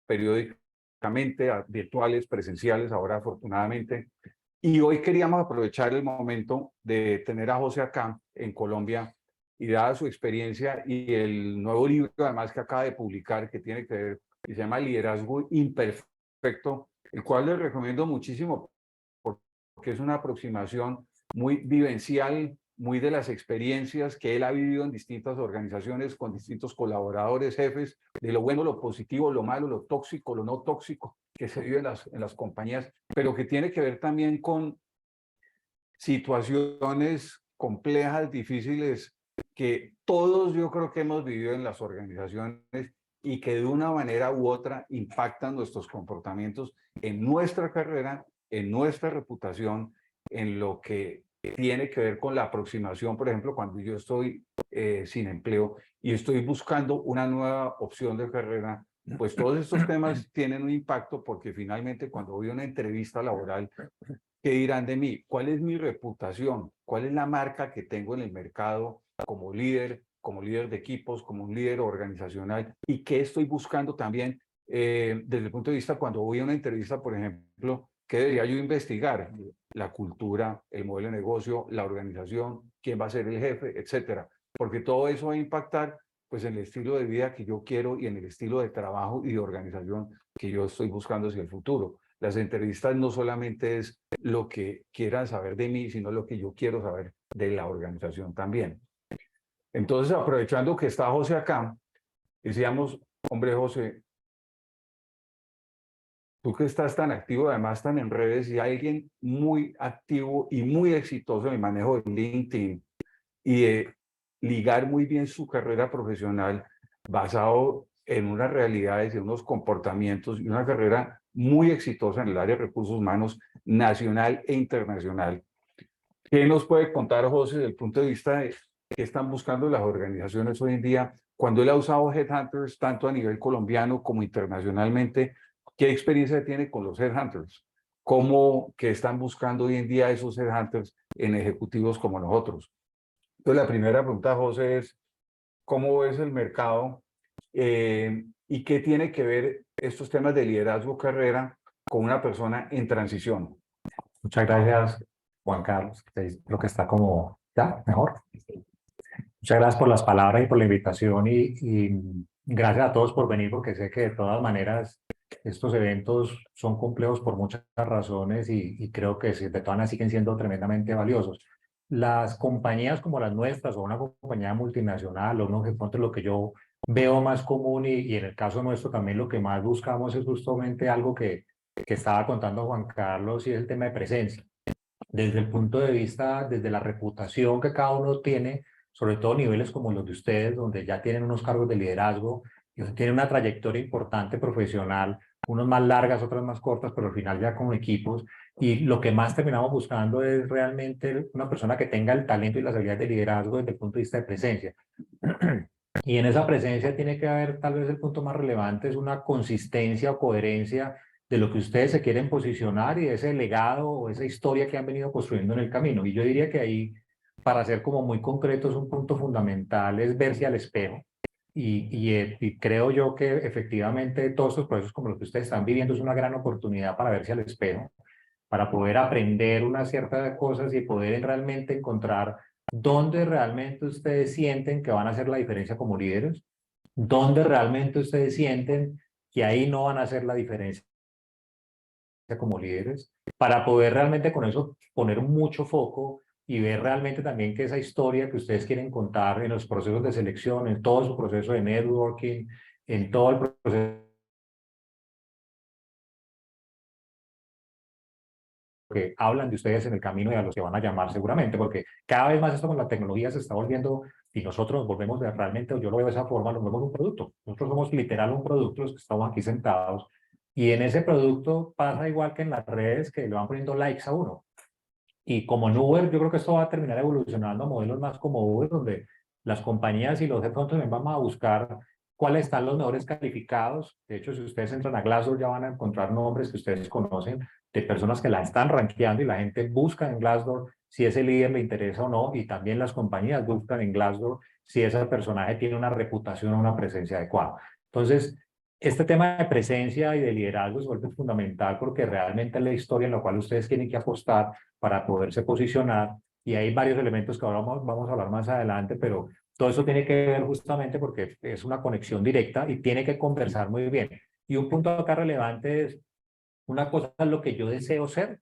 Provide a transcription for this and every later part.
periódicamente, virtuales, presenciales, ahora afortunadamente. Y hoy queríamos aprovechar el momento de tener a José acá en Colombia y dada su experiencia y el nuevo libro además que acaba de publicar que tiene que ver, que se llama Liderazgo Imperfecto, el cual les recomiendo muchísimo porque es una aproximación muy vivencial, muy de las experiencias que él ha vivido en distintas organizaciones, con distintos colaboradores, jefes, de lo bueno, lo positivo, lo malo, lo tóxico, lo no tóxico que se vive en las compañías, pero que tiene que ver también con situaciones complejas, difíciles, que todos yo creo que hemos vivido en las organizaciones y que de una manera u otra impactan nuestros comportamientos en nuestra carrera, en nuestra reputación, en lo que tiene que ver con la aproximación, por ejemplo, cuando yo estoy sin empleo y estoy buscando una nueva opción de carrera, pues todos estos temas tienen un impacto porque finalmente cuando voy a una entrevista laboral, ¿qué dirán de mí? ¿Cuál es mi reputación? ¿Cuál es la marca que tengo en el mercado como líder de equipos, como un líder organizacional? ¿Y qué estoy buscando también desde el punto de vista cuando voy a una entrevista, por ejemplo, qué debería yo investigar? La cultura, el modelo de negocio, la organización, quién va a ser el jefe, etcétera. Porque todo eso va a impactar pues en el estilo de vida que yo quiero y en el estilo de trabajo y de organización que yo estoy buscando hacia el futuro. Las entrevistas no solamente es lo que quieran saber de mí, sino lo que yo quiero saber de la organización también. Entonces, aprovechando que está José acá, decíamos, hombre José, tú que estás tan activo, además tan en redes, y alguien muy activo y muy exitoso en el manejo de LinkedIn y de ligar muy bien su carrera profesional basado en unas realidades y unos comportamientos y una carrera muy exitosa en el área de recursos humanos nacional e internacional. ¿Qué nos puede contar José desde el punto de vista de qué están buscando las organizaciones hoy en día? Cuando él ha usado headhunters tanto a nivel colombiano como internacionalmente, ¿qué experiencia tiene con los headhunters? ¿Cómo que están buscando hoy en día esos headhunters en ejecutivos como nosotros? Entonces, la primera pregunta, José, es ¿cómo ves el mercado y qué tiene que ver estos temas de liderazgo carrera con una persona en transición? Muchas gracias, Juan Carlos. Creo que está como ya mejor. Muchas gracias por las palabras y por la invitación y gracias a todos por venir porque sé que de todas maneras estos eventos son complejos por muchas razones y creo que de todas maneras siguen siendo tremendamente valiosos. Las compañías como las nuestras o una compañía multinacional o uno que ponte lo que yo veo más común y en el caso nuestro también lo que más buscamos es justamente algo que estaba contando Juan Carlos y es el tema de presencia. Desde el punto de vista, desde la reputación que cada uno tiene, sobre todo niveles como los de ustedes, donde ya tienen unos cargos de liderazgo y tienen una trayectoria importante profesional, unos más largas, otras más cortas, pero al final ya como equipos. Y lo que más terminamos buscando es realmente una persona que tenga el talento y las habilidades de liderazgo desde el punto de vista de presencia. Y en esa presencia tiene que haber, tal vez el punto más relevante es una consistencia o coherencia de lo que ustedes se quieren posicionar y de ese legado o esa historia que han venido construyendo en el camino. Y yo diría que ahí, para ser como muy concretos, un punto fundamental es verse al espejo. Y creo yo que efectivamente todos estos procesos como los que ustedes están viviendo es una gran oportunidad para verse al espejo, para poder aprender unas ciertas cosas y poder realmente encontrar dónde realmente ustedes sienten que van a hacer la diferencia como líderes, dónde realmente ustedes sienten que ahí no van a hacer la diferencia como líderes, para poder realmente con eso poner mucho foco y ver realmente también que esa historia que ustedes quieren contar en los procesos de selección, en todo su proceso de networking, en todo el proceso que hablan de ustedes en el camino y a los que van a llamar seguramente, porque cada vez más esto con la tecnología se está volviendo, y nosotros nos volvemos realmente, o yo lo veo de esa forma, nos volvemos un producto. Nosotros somos literal un producto, los que estamos aquí sentados, y en ese producto pasa igual que en las redes que le van poniendo likes a uno. Y como en Uber, yo creo que esto va a terminar evolucionando a modelos más como Uber, donde las compañías y los headhunters también van a buscar cuáles están los mejores calificados. De hecho, si ustedes entran a Glassdoor ya van a encontrar nombres que ustedes conocen de personas que la están rankeando y la gente busca en Glassdoor si ese líder le interesa o no, y también las compañías buscan en Glassdoor si ese personaje tiene una reputación o una presencia adecuada. Entonces, este tema de presencia y de liderazgo se vuelve fundamental porque realmente es la historia en la cual ustedes tienen que apostar para poderse posicionar y hay varios elementos que ahora vamos a hablar más adelante, pero todo eso tiene que ver justamente porque es una conexión directa y tiene que conversar muy bien. Y un punto acá relevante es, una cosa es lo que yo deseo ser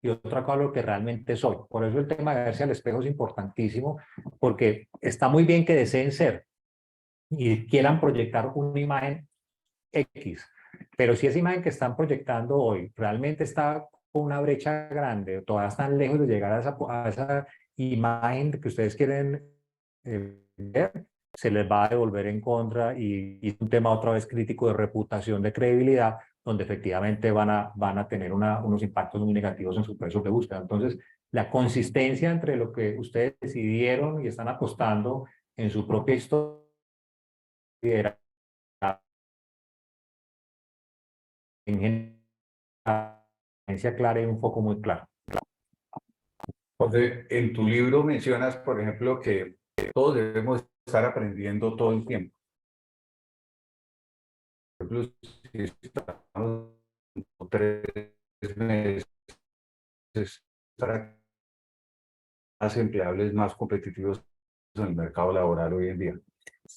y otra cosa lo que realmente soy. Por eso el tema de verse al espejo es importantísimo porque está muy bien que deseen ser y quieran proyectar una imagen X. Pero si esa imagen que están proyectando hoy realmente está con una brecha grande, todavía están lejos de llegar a esa imagen que ustedes quieren ver, se les va a devolver en contra y es un tema otra vez crítico de reputación, de credibilidad, donde efectivamente van a tener unos impactos muy negativos en sus precios de búsqueda. Entonces, la consistencia entre lo que ustedes decidieron y están apostando en su propia historia en general clara y un foco muy claro. José, en tu libro mencionas, por ejemplo, que todos debemos estar aprendiendo todo el tiempo. Por ejemplo, si estamos 3 meses para más empleables, más competitivos en el mercado laboral hoy en día.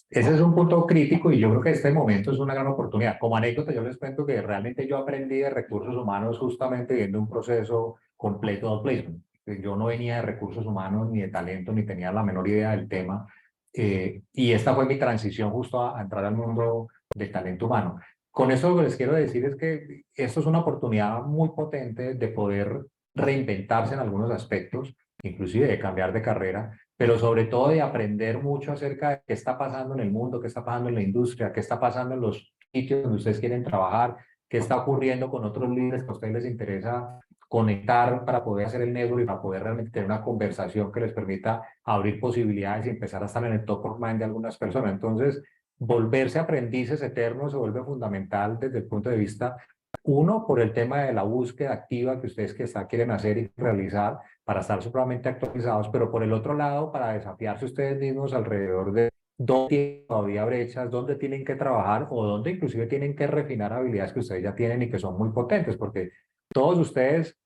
Ese es un punto crítico y yo creo que este momento es una gran oportunidad. Como anécdota, yo les cuento que realmente yo aprendí de recursos humanos justamente viendo un proceso completo de placement. Yo no venía de recursos humanos ni de talento, ni tenía la menor idea del tema. Y esta fue mi transición justo a entrar al mundo del talento humano. Con eso lo que les quiero decir es que esto es una oportunidad muy potente de poder reinventarse en algunos aspectos, inclusive de cambiar de carrera, pero sobre todo de aprender mucho acerca de qué está pasando en el mundo, qué está pasando en la industria, qué está pasando en los sitios donde ustedes quieren trabajar, qué está ocurriendo con otros líderes que a ustedes les interesa conectar para poder hacer el network y para poder realmente tener una conversación que les permita abrir posibilidades y empezar a estar en el top of mind de algunas personas. Entonces, volverse aprendices eternos se vuelve fundamental desde el punto de vista, uno, por el tema de la búsqueda activa que ustedes quieren hacer y realizar, para estar supremamente actualizados, pero por el otro lado, para desafiarse ustedes mismos alrededor de dónde tienen todavía brechas, dónde tienen que trabajar o dónde inclusive tienen que refinar habilidades que ustedes ya tienen y que son muy potentes, porque todos ustedes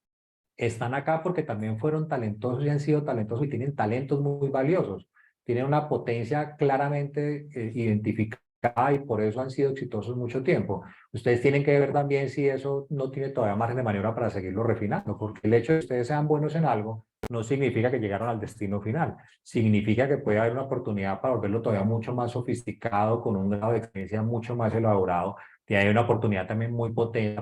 están acá porque también fueron talentosos y han sido talentosos y tienen talentos muy valiosos. Tienen una potencia claramente identificada y por eso han sido exitosos mucho tiempo. Ustedes tienen que ver también si eso no tiene todavía margen de maniobra para seguirlo refinando, porque el hecho de que ustedes sean buenos en algo no significa que llegaron al destino final. Significa que puede haber una oportunidad para volverlo todavía mucho más sofisticado, con un grado de experiencia mucho más elaborado. Y hay una oportunidad también muy potente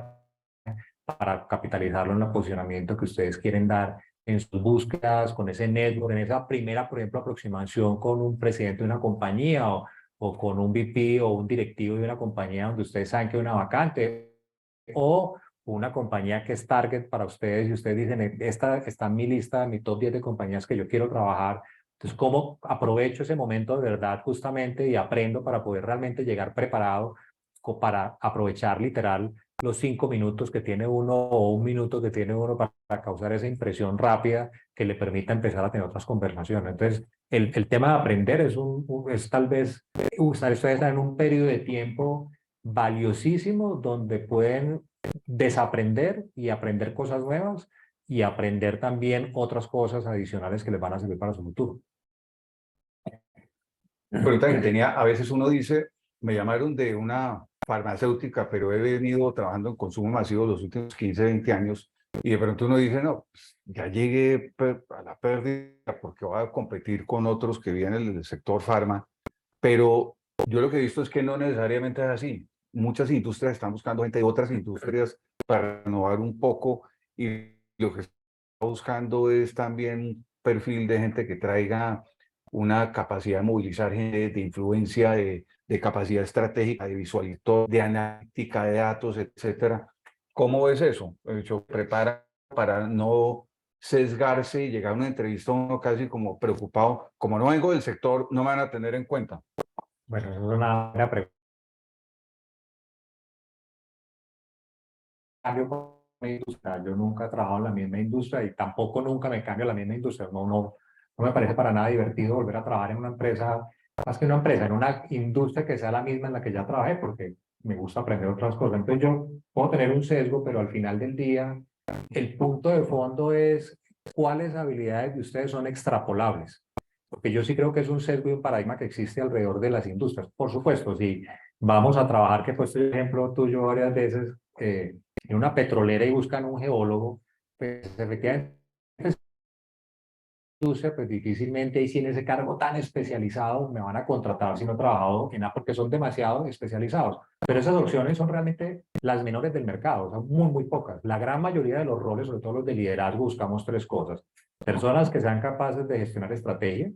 para capitalizarlo en el posicionamiento que ustedes quieren dar en sus búsquedas, con ese network, en esa primera, por ejemplo, aproximación con un presidente de una compañía o con un VP o un directivo de una compañía donde ustedes saben que hay una vacante o una compañía que es target para ustedes y ustedes dicen, esta está en mi lista, en mi top 10 de compañías que yo quiero trabajar. Entonces, ¿cómo aprovecho ese momento de verdad justamente y aprendo para poder realmente llegar preparado para aprovechar literal los 5 minutos que tiene uno o un minuto que tiene uno para causar esa impresión rápida que le permita empezar a tener otras conversaciones? Entonces, el tema de aprender es tal vez ustedes están en un periodo de tiempo valiosísimo donde pueden desaprender y aprender cosas nuevas y aprender también otras cosas adicionales que les van a servir para su futuro. Pregunta que tenía, a veces uno dice, me llamaron de una farmacéutica, pero he venido trabajando en consumo masivo los últimos 15, 20 años, y de pronto uno dice, no, pues, ya llegué a la pérdida porque voy a competir con otros que vienen del sector farma, pero yo lo que he visto es que no necesariamente es así. Muchas industrias están buscando gente de otras industrias para renovar un poco y lo que está buscando es también un perfil de gente que traiga una capacidad de movilizar gente, de influencia, de capacidad estratégica, de visualizar, de analítica de datos, etcétera. ¿Cómo ves eso? Yo prepara para no sesgarse y llegar a una entrevista uno casi como preocupado, como no vengo del sector, no me van a tener en cuenta. Bueno, eso es una buena pregunta. Cambio por la industria. Yo nunca he trabajado en la misma industria y tampoco nunca me cambio a la misma industria. No me parece para nada divertido volver a trabajar en una empresa, más que una empresa, en una industria que sea la misma en la que ya trabajé, porque me gusta aprender otras cosas. Entonces yo puedo tener un sesgo, pero al final del día, el punto de fondo es cuáles habilidades de ustedes son extrapolables. Porque yo sí creo que es un sesgo y un paradigma que existe alrededor de las industrias. Por supuesto, si vamos a trabajar, que he puesto el ejemplo tuyo varias veces, en una petrolera y buscan un geólogo, pues efectivamente industria, pues difícilmente ahí sí en ese cargo tan especializado me van a contratar si no he trabajado en nada porque son demasiado especializados. Pero esas opciones son realmente las menores del mercado, son muy, muy pocas. La gran mayoría de los roles, sobre todo los de liderazgo, buscamos tres cosas. Personas que sean capaces de gestionar estrategia,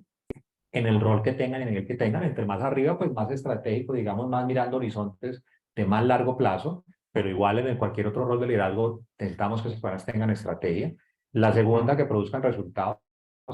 en el rol que tengan, en el que tengan, entre más arriba, pues más estratégico, digamos, más mirando horizontes de más largo plazo, pero igual en cualquier otro rol de liderazgo necesitamos que esas personas tengan estrategia. La segunda, que produzcan resultados,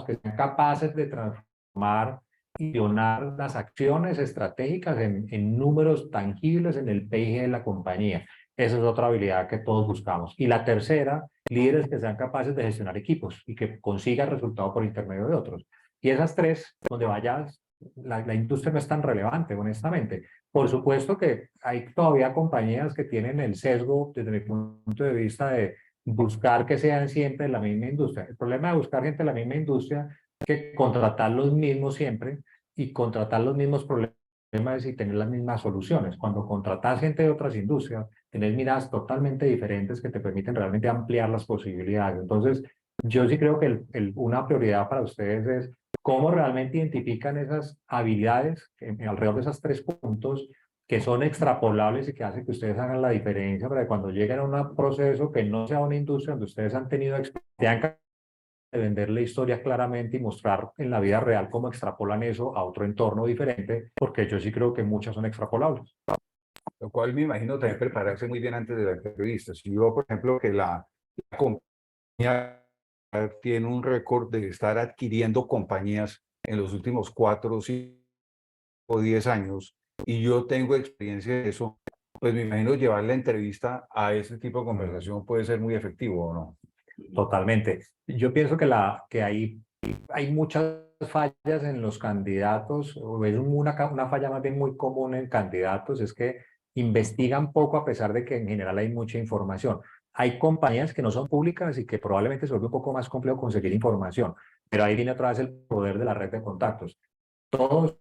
que sean capaces de transformar y guionar las acciones estratégicas en números tangibles en el PIG de la compañía. Esa es otra habilidad que todos buscamos. Y la tercera, líderes que sean capaces de gestionar equipos y que consigan resultados por intermedio de otros. Y esas tres, donde vayas, la industria no es tan relevante, honestamente. Por supuesto que hay todavía compañías que tienen el sesgo, desde mi punto de vista, de buscar que sean siempre de la misma industria. El problema de buscar gente de la misma industria es que contratar los mismos siempre y contratar los mismos problemas y tener las mismas soluciones. Cuando contratas gente de otras industrias, tenés miradas totalmente diferentes que te permiten realmente ampliar las posibilidades. Entonces, yo sí creo que una prioridad para ustedes es cómo realmente identifican esas habilidades alrededor de esos tres puntos que son extrapolables y que hacen que ustedes hagan la diferencia para que cuando lleguen a un proceso que no sea una industria donde ustedes han tenido experiencia de vender la historia claramente y mostrar en la vida real cómo extrapolan eso a otro entorno diferente, porque yo sí creo que muchas son extrapolables. Lo cual me imagino también prepararse muy bien antes de la entrevista. Si yo, por ejemplo, que la compañía tiene un récord de estar adquiriendo compañías en los últimos 4, 5 o 10 años, y yo tengo experiencia de eso, pues me imagino llevar la entrevista a ese tipo de conversación puede ser muy efectivo, ¿o no? Totalmente. Yo pienso que hay muchas fallas en los candidatos, o es una falla más bien muy común en candidatos, es que investigan poco a pesar de que en general hay mucha información. Hay compañías que no son públicas y que probablemente se vuelve un poco más complejo conseguir información, pero ahí viene otra vez el poder de la red de contactos. Todos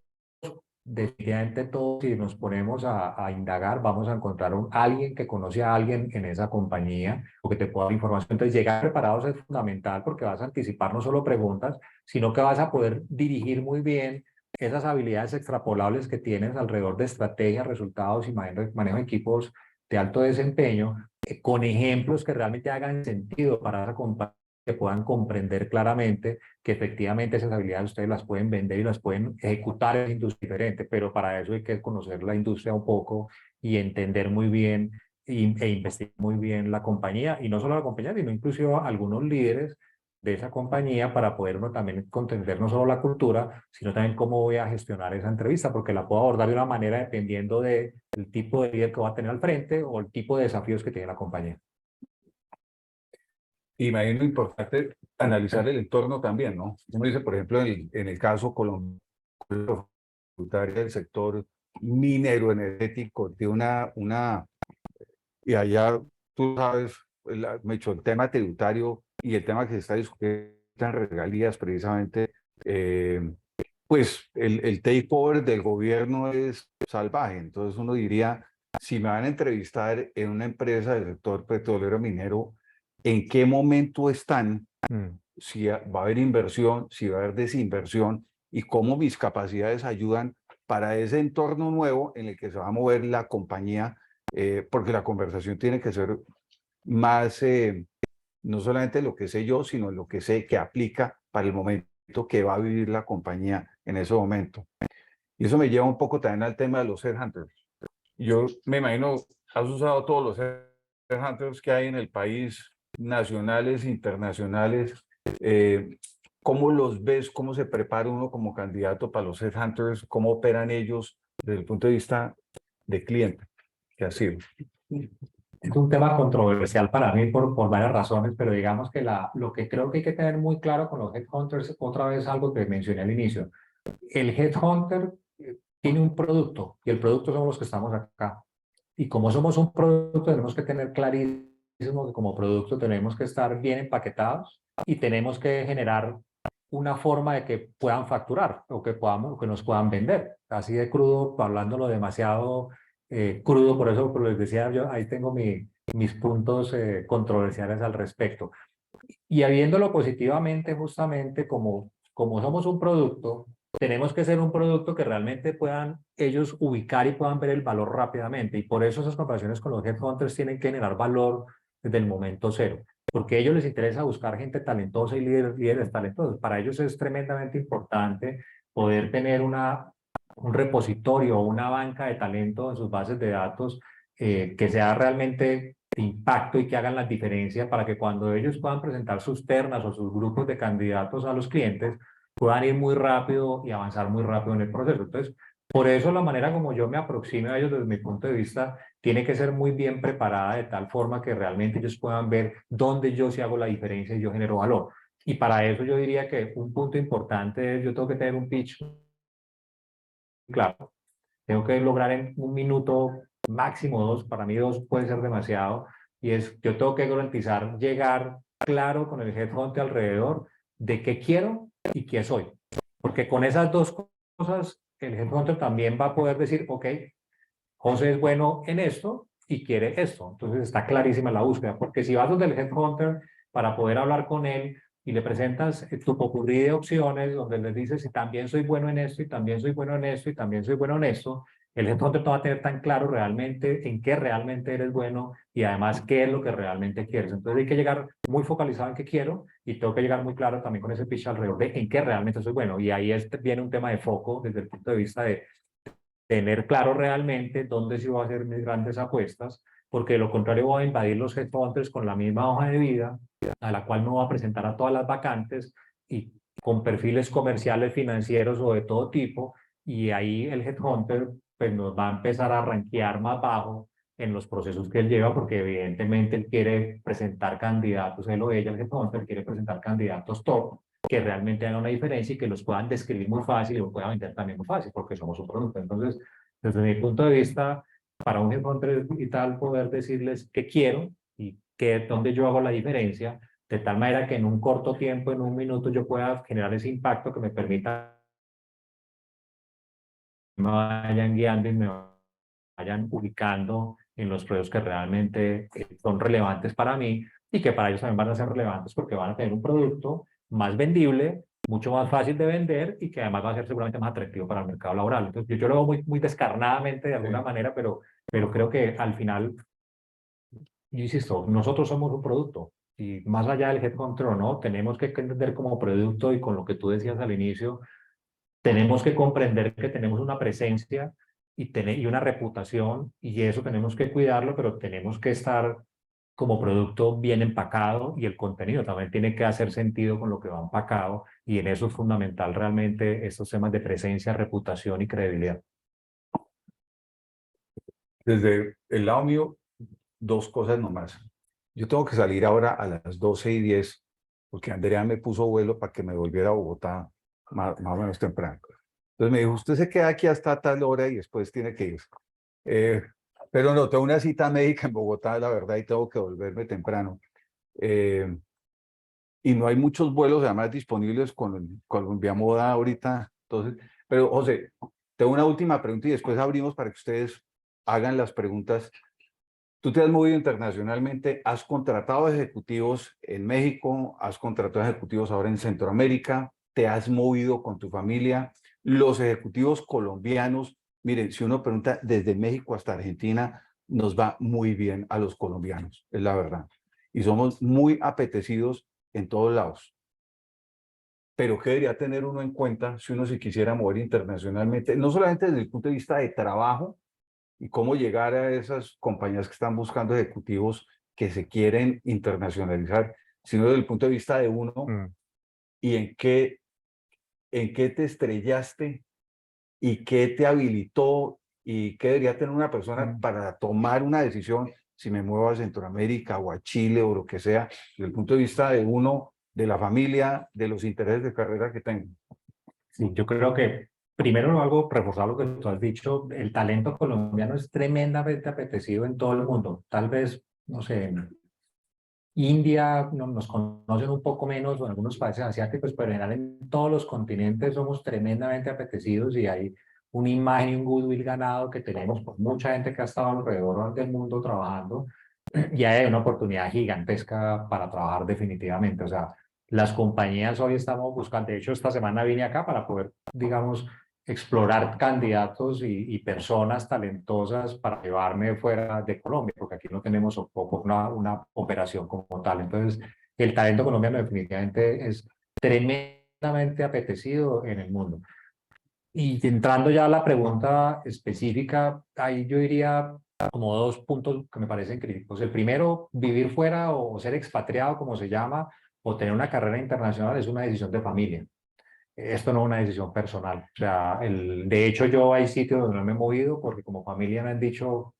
Definitivamente todos, si nos ponemos a indagar, vamos a encontrar alguien que conoce a alguien en esa compañía o que te pueda dar información. Entonces, llegar preparados es fundamental porque vas a anticipar no solo preguntas, sino que vas a poder dirigir muy bien esas habilidades extrapolables que tienes alrededor de estrategias, resultados y manejo de equipos de alto desempeño, con ejemplos que realmente hagan sentido para esa compañía, que puedan comprender claramente que efectivamente esas habilidades ustedes las pueden vender y las pueden ejecutar en industria diferente, pero para eso hay que conocer la industria un poco y entender muy bien e investigar muy bien la compañía, y no solo la compañía, sino incluso algunos líderes de esa compañía para poder uno también comprender no solo la cultura, sino también cómo voy a gestionar esa entrevista, porque la puedo abordar de una manera dependiendo del tipo de líder que va a tener al frente o el tipo de desafíos que tiene la compañía. Y me imagino importante analizar el entorno también, ¿no? Uno dice, por ejemplo, en el caso colombiano, del sector minero energético, de y allá tú sabes, me echó el tema tributario y el tema que se está discutiendo en regalías precisamente, pues el takeover del gobierno es salvaje. Entonces uno diría, si me van a entrevistar en una empresa del sector petrolero minero, ¿en qué momento están? Si va a haber inversión, si va a haber desinversión y cómo mis capacidades ayudan para ese entorno nuevo en el que se va a mover la compañía, porque la conversación tiene que ser más, no solamente lo que sé yo, sino lo que sé que aplica para el momento que va a vivir la compañía en ese momento. Y eso me lleva un poco también al tema de los headhunters. Yo me imagino, has usado todos los headhunters que hay en el país, nacionales, internacionales. Eh, ¿Cómo los ves? ¿Cómo se prepara uno como candidato para los headhunters? ¿Cómo operan ellos desde el punto de vista de cliente? ¿Qué ha sido? Es un tema controversial para mí por varias razones, pero digamos que lo que creo que hay que tener muy claro con los headhunters, otra vez algo que mencioné al inicio. El headhunter tiene un producto y el producto somos los que estamos acá. Y como somos un producto, tenemos que tener clarísimo que como producto tenemos que estar bien empaquetados y tenemos que generar una forma de que puedan facturar o que podamos, que nos puedan vender. Así de crudo, hablándolo demasiado crudo, por eso les decía yo, ahí tengo mis puntos controversiales al respecto. Y viéndolo positivamente, justamente como somos un producto, tenemos que ser un producto que realmente puedan ellos ubicar y puedan ver el valor rápidamente. Y por eso esas comparaciones con los headhunters tienen que generar valor desde el momento cero. Porque a ellos les interesa buscar gente talentosa y líderes talentosos. Para ellos es tremendamente importante poder tener un repositorio o una banca de talento en sus bases de datos que sea realmente de impacto y que hagan la diferencia para que cuando ellos puedan presentar sus ternas o sus grupos de candidatos a los clientes, puedan ir muy rápido y avanzar muy rápido en el proceso. Entonces, por eso la manera como yo me aproxime a ellos desde mi punto de vista tiene que ser muy bien preparada de tal forma que realmente ellos puedan ver dónde yo sí hago la diferencia y yo genero valor. Y para eso yo diría que un punto importante es yo tengo que tener un pitch claro. Tengo que lograr en un minuto, máximo dos, para mí dos puede ser demasiado, y es, yo tengo que garantizar llegar claro con el headhunter alrededor de qué quiero y qué soy. Porque con esas dos cosas, el headhunter también va a poder decir, ok, José es bueno en esto y quiere esto. Entonces está clarísima la búsqueda, porque si vas donde el headhunter para poder hablar con él y le presentas tu popurrí de opciones, donde le dices, si también soy bueno en esto, y también soy bueno en esto, y también soy bueno en esto, el headhunter no va a tener tan claro realmente en qué realmente eres bueno y además qué es lo que realmente quieres. Entonces hay que llegar muy focalizado en qué quiero y tengo que llegar muy claro también con ese pitch alrededor de en qué realmente soy bueno. Y ahí viene un tema de foco desde el punto de vista de tener claro realmente dónde sí voy a hacer mis grandes apuestas, porque de lo contrario voy a invadir los headhunters con la misma hoja de vida, a la cual me voy a presentar a todas las vacantes y con perfiles comerciales, financieros o de todo tipo, y ahí el headhunter pues nos va a empezar a rankear más bajo en los procesos que él lleva, porque evidentemente él quiere presentar candidatos, él o ella, el headhunter, quiere presentar candidatos top, que realmente hagan una diferencia y que los puedan describir muy fácil y lo puedan vender también muy fácil, porque somos un producto. Entonces, desde mi punto de vista, para un headhunter y tal, poder decirles qué quiero y qué, dónde yo hago la diferencia, de tal manera que en un corto tiempo, en un minuto, yo pueda generar ese impacto que me permita que me vayan guiando y me vayan ubicando en los proyectos que realmente son relevantes para mí y que para ellos también van a ser relevantes porque van a tener un producto más vendible, mucho más fácil de vender y que además va a ser seguramente más atractivo para el mercado laboral. Entonces, yo lo veo muy descarnadamente de alguna manera, pero creo que al final, yo insisto, nosotros somos un producto y más allá del headhunter o no, tenemos que entender como producto y con lo que tú decías al inicio, tenemos que comprender que tenemos una presencia y una reputación y eso tenemos que cuidarlo, pero tenemos que estar como producto bien empacado y el contenido también tiene que hacer sentido con lo que va empacado y en eso es fundamental realmente estos temas de presencia, reputación y credibilidad. Desde el lado mío, dos cosas nomás. Yo tengo que salir ahora a las 12:10 porque Andrea me puso vuelo para que me volviera a Bogotá más o menos temprano. Entonces me dijo, usted se queda aquí hasta tal hora y después tiene que ir. Eh, pero no, tengo una cita médica en Bogotá, la verdad, y tengo que volverme temprano. Eh, y no hay muchos vuelos además disponibles con Colombia Moda ahorita. Entonces, pero José, tengo una última pregunta y después abrimos para que ustedes hagan las preguntas. Tú te has movido internacionalmente, has contratado ejecutivos en México, has contratado ejecutivos ahora en Centroamérica, te has movido con tu familia. Los ejecutivos colombianos, miren, si uno pregunta desde México hasta Argentina, nos va muy bien a los colombianos, es la verdad. Y somos muy apetecidos en todos lados. Pero ¿qué debería tener uno en cuenta si uno se quisiera mover internacionalmente? No solamente desde el punto de vista de trabajo, y cómo llegar a esas compañías que están buscando ejecutivos que se quieren internacionalizar, sino desde el punto de vista de uno Mm. y en qué te estrellaste y qué te habilitó y qué debería tener una persona Mm. para tomar una decisión si me muevo a Centroamérica o a Chile o lo que sea, desde el punto de vista de uno, de la familia, de los intereses de carrera que tengo. Sí, yo creo que Primero, algo, reforzar lo que tú has dicho, el talento colombiano es tremendamente apetecido en todo el mundo. Tal vez, no sé, en India nos conocen un poco menos, o en algunos países asiáticos, pero en general en todos los continentes somos tremendamente apetecidos y hay una imagen y un goodwill ganado que tenemos por mucha gente que ha estado alrededor del mundo trabajando y hay una oportunidad gigantesca para trabajar definitivamente. O sea, las compañías hoy estamos buscando, de hecho esta semana vine acá para poder, digamos, explorar candidatos y personas talentosas para llevarme fuera de Colombia, porque aquí no tenemos una operación como tal. Entonces, el talento colombiano definitivamente es tremendamente apetecido en el mundo. Y entrando ya a la pregunta específica, ahí yo diría como dos puntos que me parecen críticos. El primero, vivir fuera o ser expatriado, como se llama, o tener una carrera internacional es una decisión de familia. Esto no es una decisión personal. O sea, de hecho yo hay sitios donde no me he movido porque como familia me han dicho,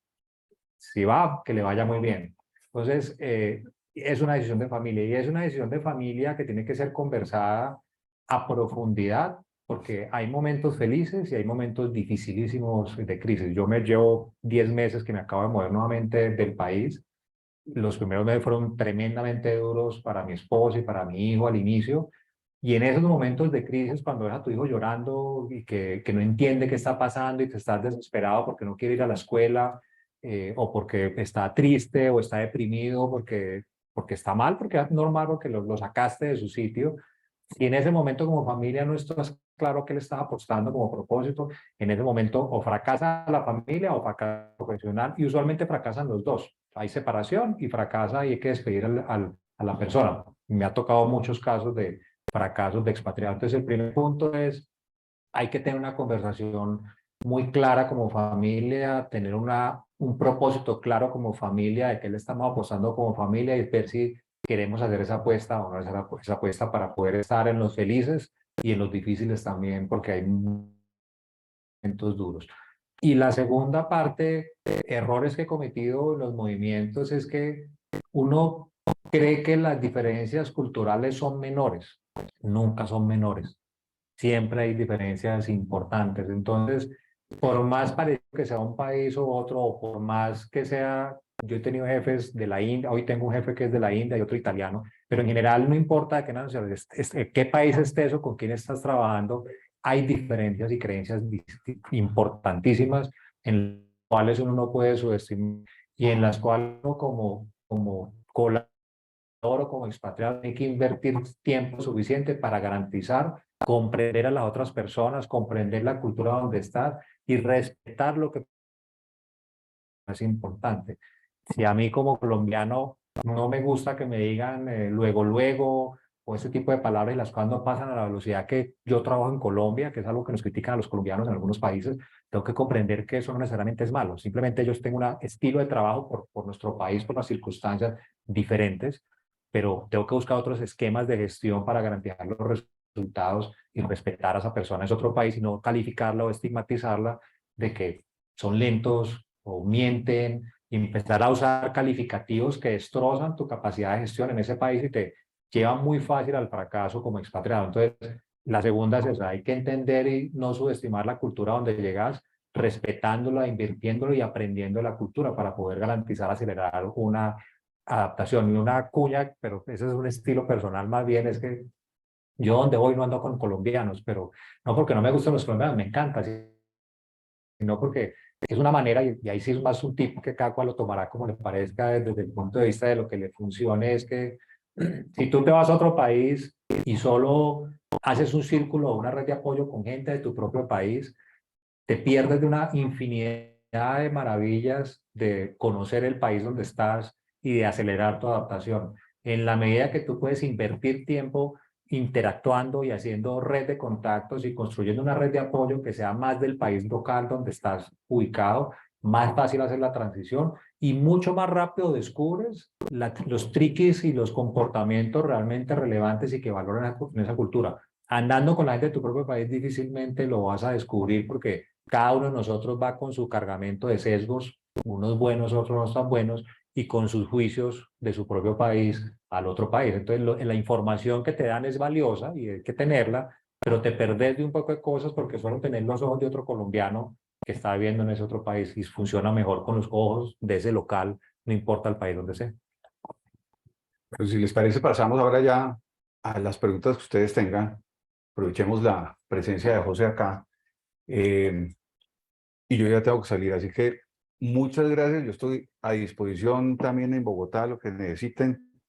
si va, que le vaya muy bien. Entonces, es una decisión de familia y es una decisión de familia que tiene que ser conversada a profundidad porque hay momentos felices y hay momentos dificilísimos de crisis. Yo me llevo 10 meses que me acabo de mover nuevamente del país. Los primeros meses fueron tremendamente duros para mi esposa y para mi hijo al inicio. Y en esos momentos de crisis, cuando ves a tu hijo llorando y que no entiende qué está pasando y te estás desesperado porque no quiere ir a la escuela o porque está triste o está deprimido porque está mal, porque es normal porque lo sacaste de su sitio. Si en ese momento como familia no estás claro qué le estás apostando como propósito, en ese momento o fracasa la familia o fracasa el profesional y usualmente fracasan los dos. Hay separación y fracasa y hay que despedir a la persona. Me ha tocado muchos casos de fracasos de expatriados. Entonces el primer punto es, hay que tener una conversación muy clara como familia, tener un propósito claro como familia de qué le estamos apostando como familia y ver si queremos hacer esa apuesta o no hacer esa apuesta para poder estar en los felices y en los difíciles también, porque hay momentos duros. Y la segunda parte, errores que he cometido en los movimientos, es que uno cree que las diferencias culturales son menores. Nunca son menores. Siempre hay diferencias importantes. Entonces, por más parecido que sea un país u otro, o por más que sea, yo he tenido jefes de la India, hoy tengo un jefe que es de la India y otro italiano, pero en general no importa de qué nacionalidad, qué país estés o con quién estás trabajando, hay diferencias y creencias importantísimas en las cuales uno no puede subestimar y en las cuales uno como colaborador o como expatriado hay que invertir tiempo suficiente para garantizar comprender a las otras personas, comprender la cultura donde estás y respetar lo que es importante. Si a mí como colombiano no me gusta que me digan luego, luego, o ese tipo de palabras y las cosas no pasan a la velocidad que yo trabajo en Colombia, que es algo que nos critican a los colombianos en algunos países, tengo que comprender que eso no necesariamente es malo. Simplemente ellos tienen un estilo de trabajo por nuestro país, por las circunstancias diferentes, pero tengo que buscar otros esquemas de gestión para garantizar los resultados y respetar a esa persona. Es otro país y no calificarla o estigmatizarla de que son lentos o mienten y empezar a usar calificativos que destrozan tu capacidad de gestión en ese país y te llevan muy fácil al fracaso como expatriado. Entonces, la segunda es esa, hay que entender y no subestimar la cultura donde llegas, respetándola, invirtiéndolo y aprendiendo la cultura para poder garantizar, acelerar una adaptación y una cuña, pero ese es un estilo personal más bien, es que yo donde voy no ando con colombianos, pero no porque no me gustan los colombianos, me encanta, sino porque es una manera, y ahí sí es más un tipo que cada cual lo tomará como le parezca desde el punto de vista de lo que le funcione, es que si tú te vas a otro país y solo haces un círculo o una red de apoyo con gente de tu propio país, te pierdes de una infinidad de maravillas de conocer el país donde estás y de acelerar tu adaptación. En la medida que tú puedes invertir tiempo interactuando y haciendo red de contactos y construyendo una red de apoyo que sea más del país local donde estás ubicado, más fácil hacer la transición y mucho más rápido descubres los triquis y los comportamientos realmente relevantes y que valoran en esa cultura. Andando con la gente de tu propio país difícilmente lo vas a descubrir porque cada uno de nosotros va con su cargamento de sesgos, unos buenos, otros no tan buenos, y con sus juicios de su propio país al otro país. Entonces, la información que te dan es valiosa y hay que tenerla, pero te perdés de un poco de cosas porque solo tenés los ojos de otro colombiano que está viviendo en ese otro país y funciona mejor con los ojos de ese local, no importa el país donde sea. Pero si les parece, pasamos ahora ya a las preguntas que ustedes tengan. Aprovechemos la presencia de José acá. Y yo ya tengo que salir, así que muchas gracias. Yo estoy a disposición también en Bogotá, lo que necesiten,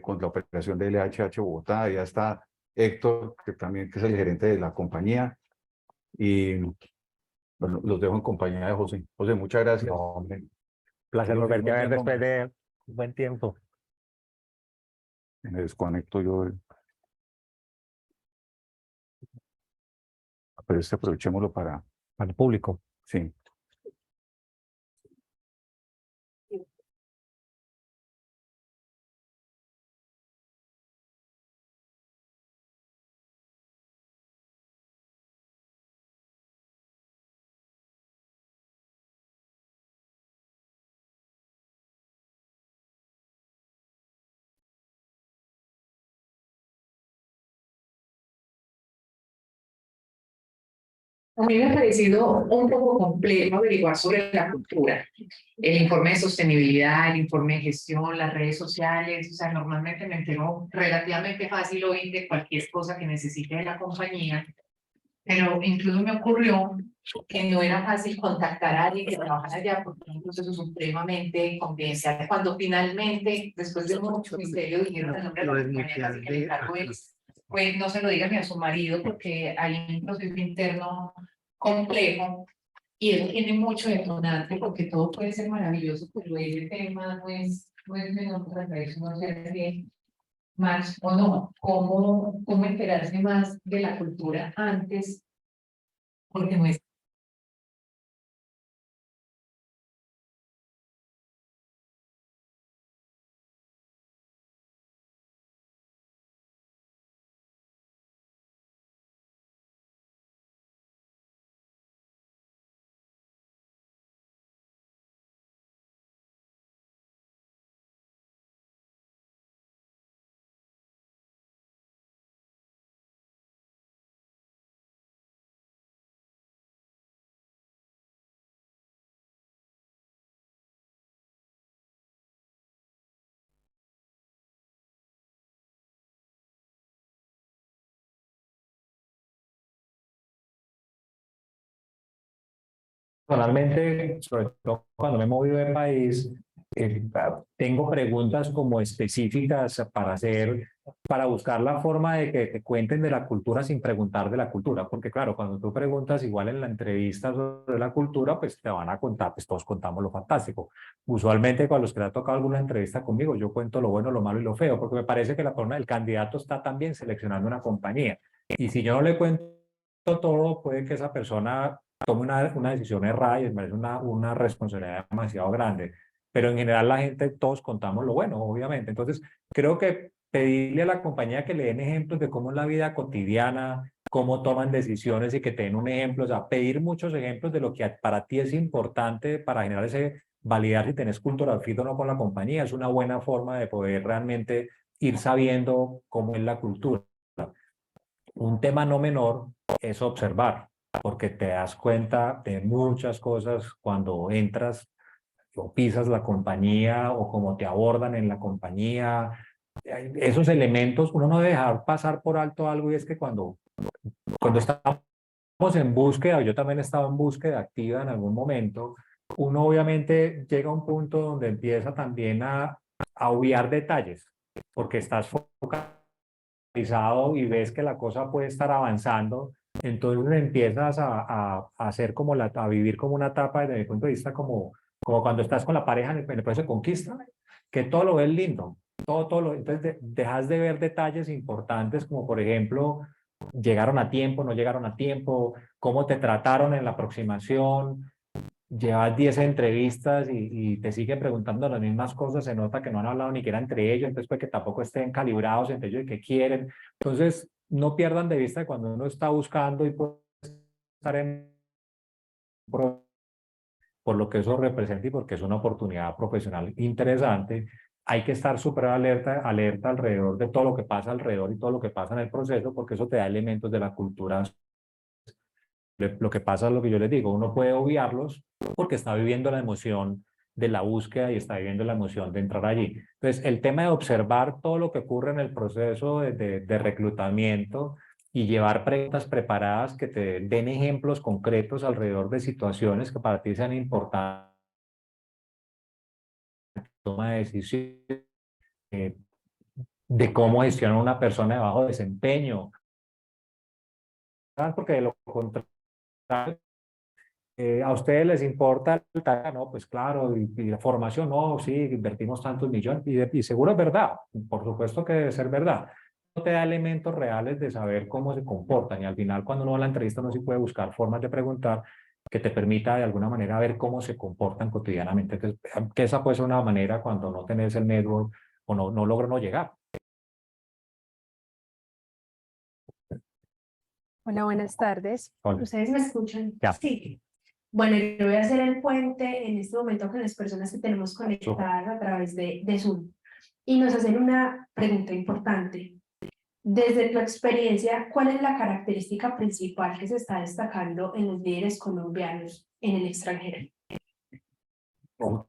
con la operación de LHH Bogotá. Ya está Héctor, que también que es el gerente de la compañía. Y bueno, los dejo en compañía de José. José, muchas gracias. No, hombre, placer Creo que volverte a muy ver bien, después hombre. de un buen tiempo. Me desconecto yo, pero aprovechémoslo para, Para el público. sí. A mí me ha parecido un poco complejo averiguar sobre la cultura. El informe de sostenibilidad, el informe de gestión, las redes sociales, o sea, normalmente me entero relativamente fácil hoy de cualquier cosa que necesite de la compañía, pero incluso me ocurrió que no era fácil contactar a alguien que trabajara allá porque es un proceso supremamente confidencial. Cuando finalmente, después de mucho misterio, dijeron el nombre de la compañía, así que el encargo es, pues no se lo diga ni a su marido porque hay un proceso interno complejo y eso tiene mucho detonante porque todo puede ser maravilloso, pero ese tema no es menor para eso, no sé más o no, cómo enterarse más de la cultura antes, porque no es. Personalmente, sobre todo cuando me he movido de país, tengo preguntas como específicas para hacer, para buscar la forma de que te cuenten de la cultura sin preguntar de la cultura, porque claro, cuando tú preguntas igual en la entrevista sobre la cultura, pues te van a contar, pues todos contamos lo fantástico. Usualmente con los que le ha tocado alguna entrevista conmigo, yo cuento lo bueno, lo malo y lo feo, porque me parece que el candidato está también seleccionando una compañía. Y si yo no le cuento todo, puede que esa persona tome una decisión errada y me parece una responsabilidad demasiado grande. Pero en general la gente, todos contamos lo bueno, obviamente. Entonces, creo que pedirle a la compañía que le den ejemplos de cómo es la vida cotidiana, cómo toman decisiones y que te den un ejemplo, o sea, pedir muchos ejemplos de lo que para ti es importante para generar ese validar si tenés cultural fit o no con la compañía, es una buena forma de poder realmente ir sabiendo cómo es la cultura. Un tema no menor es observar, porque te das cuenta de muchas cosas cuando entras o pisas la compañía o cómo te abordan en la compañía. Esos elementos, uno no debe dejar pasar por alto algo y es que cuando estamos en búsqueda, yo también he estado en búsqueda activa en algún momento, uno obviamente llega a un punto donde empieza también a obviar detalles, porque estás y ves que la cosa puede estar avanzando, entonces empiezas a hacer como a vivir como una etapa desde mi punto de vista como cuando estás con la pareja en el proceso de conquista, que todo lo ves lindo, entonces dejas de ver detalles importantes como por ejemplo, llegaron a tiempo, no llegaron a tiempo, cómo te trataron en la aproximación, llevas 10 entrevistas y te siguen preguntando las mismas cosas, se nota que no han hablado ni siquiera entre ellos, entonces pues que tampoco estén calibrados entre ellos y qué quieren. Entonces, no pierdan de vista que cuando uno está buscando y puede estar por lo que eso representa y porque es una oportunidad profesional interesante, hay que estar súper alerta alrededor de todo lo que pasa alrededor y todo lo que pasa en el proceso, porque eso te da elementos de la cultura. Lo que pasa es lo que yo les digo, uno puede obviarlos porque está viviendo la emoción de la búsqueda y está viviendo la emoción de entrar allí. Entonces, el tema de observar todo lo que ocurre en el proceso de reclutamiento y llevar preguntas preparadas que te den ejemplos concretos alrededor de situaciones que para ti sean importantes, toma de decisiones, eh, de cómo gestiona una persona de bajo desempeño, ¿sabes? Porque de lo contrario, ¿a ustedes les importa el tarea? No, pues claro, y la formación, no, sí, invertimos tantos millones, y seguro es verdad, por supuesto que debe ser verdad. No te da elementos reales de saber cómo se comportan, y al final cuando uno va a la entrevista uno sí puede buscar formas de preguntar que te permita de alguna manera ver cómo se comportan cotidianamente. Entonces, que esa puede ser una manera cuando no tenés el network o no logran no llegar. Hola, buenas tardes. Hola. ¿Ustedes me escuchan? Ya. Sí. Bueno, yo voy a hacer el puente en este momento con las personas que tenemos Súper. conectadas a través de Zoom. Y nos hacen una pregunta importante. Desde tu experiencia, ¿cuál es la característica principal que se está destacando en los líderes colombianos en el extranjero? Un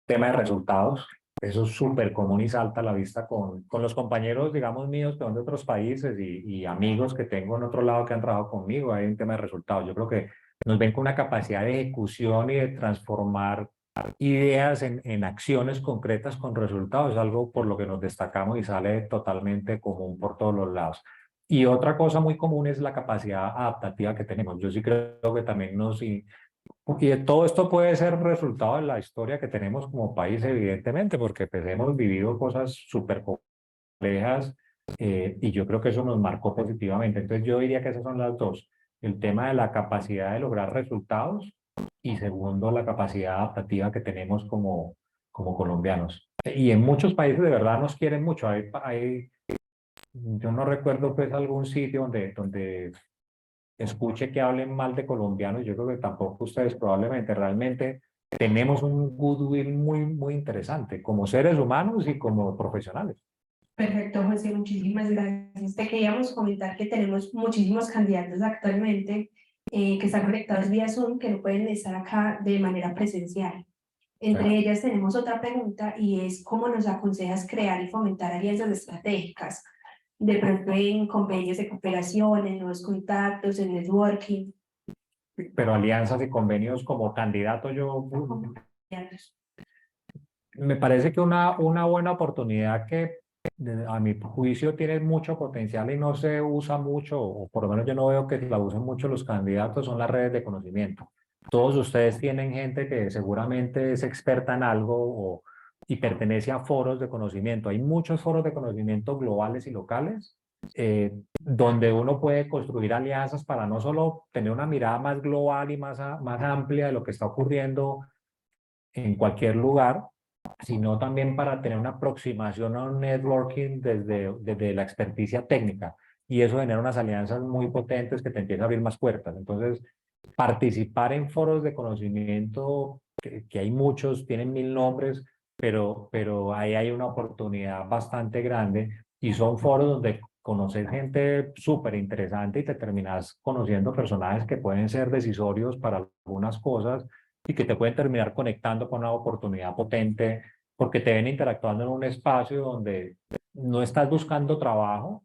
tema de resultados. Eso es súper común y salta a la vista con los compañeros, digamos, míos que son de otros países y amigos que tengo en otro lado que han trabajado conmigo. Hay un tema de resultados. Yo creo que nos ven con una capacidad de ejecución y de transformar ideas en acciones concretas con resultados. Es algo por lo que nos destacamos y sale totalmente común por todos los lados. Y otra cosa muy común es la capacidad adaptativa que tenemos. Yo sí creo que también y todo esto puede ser resultado de la historia que tenemos como país, evidentemente, porque pues, hemos vivido cosas súper complejas y yo creo que eso nos marcó positivamente. Entonces yo diría que esas son las dos. El tema de la capacidad de lograr resultados y segundo, la capacidad adaptativa que tenemos como colombianos. Y en muchos países de verdad nos quieren mucho. Yo no recuerdo pues algún sitio donde escuche que hablen mal de colombianos, yo creo que tampoco ustedes probablemente, realmente tenemos un goodwill muy interesante como seres humanos y como profesionales. Perfecto, José, muchísimas gracias. Te queríamos comentar que tenemos muchísimos candidatos actualmente que están conectados vía Zoom, que no pueden estar acá de manera presencial. Entre ellas tenemos otra pregunta y es ¿cómo nos aconsejas crear y fomentar alianzas estratégicas? De pronto en convenios de cooperación, en nuevos contactos, en networking. Pero alianzas y convenios como candidato, me parece que una buena oportunidad que a mi juicio tiene mucho potencial y no se usa mucho, o por lo menos yo no veo que la usen mucho los candidatos, son las redes de conocimiento. Todos ustedes tienen gente que seguramente es experta en algo y pertenece a foros de conocimiento. Hay muchos foros de conocimiento globales y locales donde uno puede construir alianzas para no solo tener una mirada más global y más amplia de lo que está ocurriendo en cualquier lugar, sino también para tener una aproximación a un networking desde la experticia técnica. Y eso genera unas alianzas muy potentes que te empiezan a abrir más puertas. Entonces, participar en foros de conocimiento, que hay muchos, tienen 1000 nombres, pero ahí hay una oportunidad bastante grande y son foros donde conoces gente súper interesante y te terminas conociendo personajes que pueden ser decisorios para algunas cosas y que te pueden terminar conectando con una oportunidad potente porque te ven interactuando en un espacio donde no estás buscando trabajo,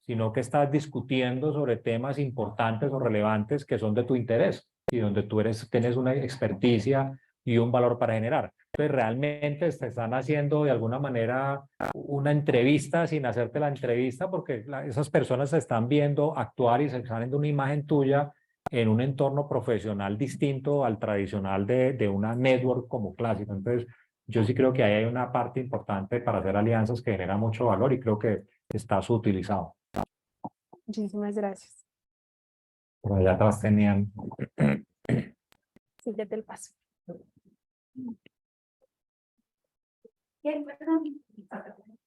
sino que estás discutiendo sobre temas importantes o relevantes que son de tu interés y donde tienes una experticia y un valor para generar. Entonces, realmente te están haciendo de alguna manera una entrevista sin hacerte la entrevista porque esas personas se están viendo actuar y se están viendo una imagen tuya en un entorno profesional distinto al tradicional de una network como clásico. Entonces, yo sí creo que ahí hay una parte importante para hacer alianzas que genera mucho valor y creo que está subutilizado. Muchísimas gracias. Por allá atrás tenían. Sí, ya te lo paso.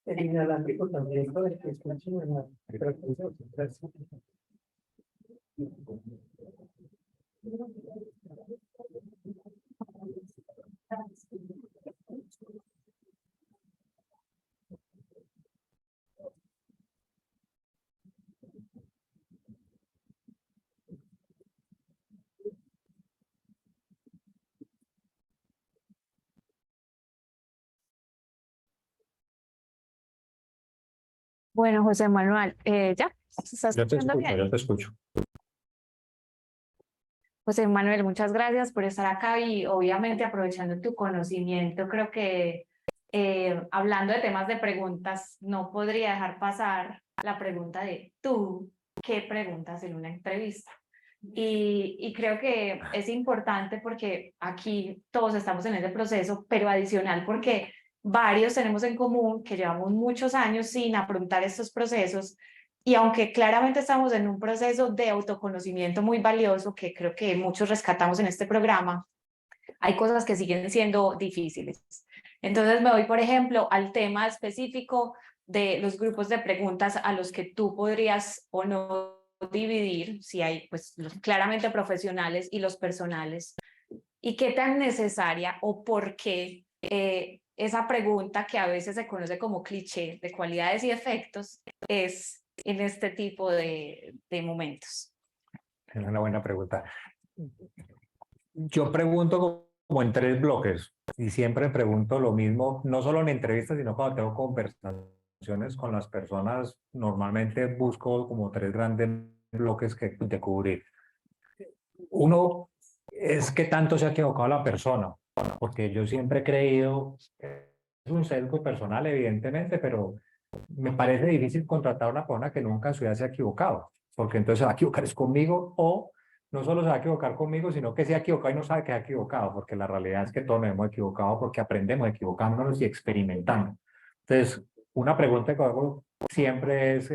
El inalámbrico también para que escuchen en la transmisión. Bueno, José Manuel, ¿ya? ¿Se está Yo te escuchando escucho, bien? yo te escucho. José Manuel, muchas gracias por estar acá y obviamente aprovechando tu conocimiento, creo que hablando de temas de preguntas, no podría dejar pasar la pregunta de tú, ¿qué preguntas en una entrevista? Y creo que es importante porque aquí todos estamos en ese proceso, pero adicional porque varios tenemos en común que llevamos muchos años sin afrontar estos procesos y aunque claramente estamos en un proceso de autoconocimiento muy valioso que creo que muchos rescatamos en este programa, hay cosas que siguen siendo difíciles. Entonces me voy, por ejemplo, al tema específico de los grupos de preguntas a los que tú podrías o no dividir, si hay pues los claramente profesionales y los personales, y qué tan necesaria o por qué esa pregunta que a veces se conoce como cliché de cualidades y efectos es en este tipo de momentos. Es una buena pregunta. Yo pregunto como en 3 bloques y siempre pregunto lo mismo, no solo en entrevistas, sino cuando tengo conversaciones con las personas, normalmente busco como 3 grandes bloques de cubrir. Uno es qué tanto se ha equivocado la persona, porque yo siempre he creído, es un sesgo personal evidentemente, pero me parece difícil contratar a una persona que nunca en su vida se ha equivocado, porque entonces se va a equivocar es conmigo o no solo se va a equivocar conmigo, sino que se ha equivocado y no sabe que se ha equivocado, porque la realidad es que todos nos hemos equivocado porque aprendemos equivocándonos y experimentando. Entonces, una pregunta que hago siempre es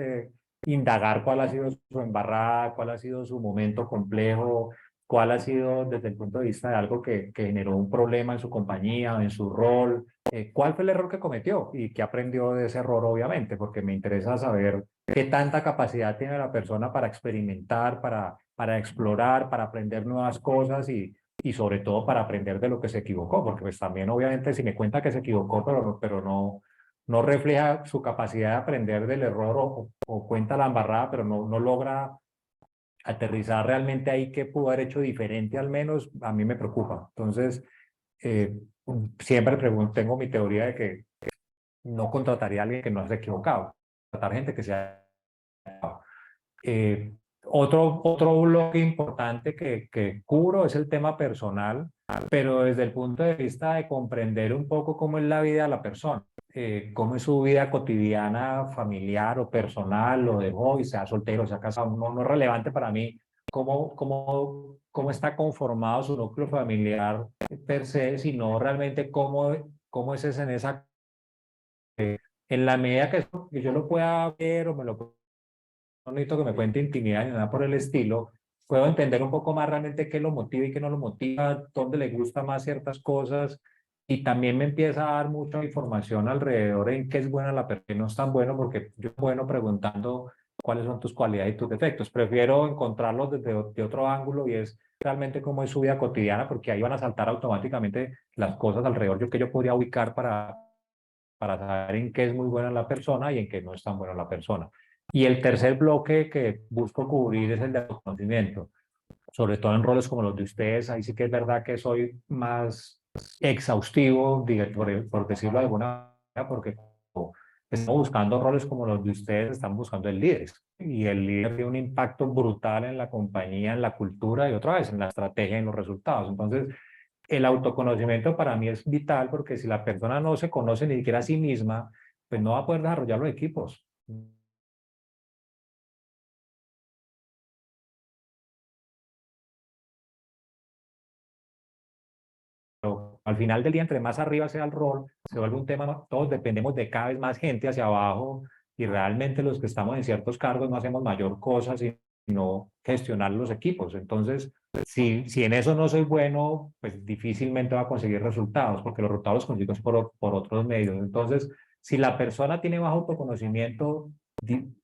indagar cuál ha sido su embarrada, cuál ha sido su momento complejo, cuál ha sido desde el punto de vista de algo que generó un problema en su compañía, en su rol, cuál fue el error que cometió y qué aprendió de ese error, obviamente, porque me interesa saber qué tanta capacidad tiene la persona para experimentar, para explorar, para aprender nuevas cosas y sobre todo para aprender de lo que se equivocó, porque pues también obviamente si me cuenta que se equivocó, pero no refleja su capacidad de aprender del error o cuenta la embarrada, pero no logra aterrizar realmente ahí qué pudo haber hecho diferente al menos, a mí me preocupa. Entonces, siempre tengo mi teoría de que no contrataría a alguien que no se ha equivocado, contratar gente que se ha equivocado. Otro bloque importante que cubro es el tema personal, pero desde el punto de vista de comprender un poco cómo es la vida de la persona, cómo es su vida cotidiana, familiar o personal, lo de hoy, sea soltero, sea casado, no es relevante para mí cómo está conformado su núcleo familiar per se, sino realmente cómo es ese en esa en la medida que yo lo pueda ver o me lo no necesito que me cuente intimidad ni nada por el estilo, puedo entender un poco más realmente qué lo motiva y qué no lo motiva, dónde le gusta más ciertas cosas y también me empieza a dar mucha información alrededor en qué es buena la persona y no es tan bueno porque yo bueno preguntando cuáles son tus cualidades y tus defectos. Prefiero encontrarlos desde de otro ángulo y es realmente cómo es su vida cotidiana porque ahí van a saltar automáticamente las cosas alrededor que yo podría ubicar para saber en qué es muy buena la persona y en qué no es tan buena la persona. Y el tercer bloque que busco cubrir es el de autoconocimiento, sobre todo en roles como los de ustedes. Ahí sí que es verdad que soy más exhaustivo, por decirlo de alguna manera, porque estamos buscando roles como los de ustedes, estamos buscando el líder. Y el líder tiene un impacto brutal en la compañía, en la cultura y otra vez en la estrategia y en los resultados. Entonces, el autoconocimiento para mí es vital porque si la persona no se conoce ni siquiera a sí misma, pues no va a poder desarrollar los equipos. Pero al final del día, entre más arriba sea el rol, se vuelve un tema, todos dependemos de cada vez más gente hacia abajo y realmente los que estamos en ciertos cargos no hacemos mayor cosa sino gestionar los equipos. Entonces, si en eso no soy bueno, pues difícilmente va a conseguir resultados, porque los resultados los consigo por otros medios. Entonces, si la persona tiene bajo autoconocimiento,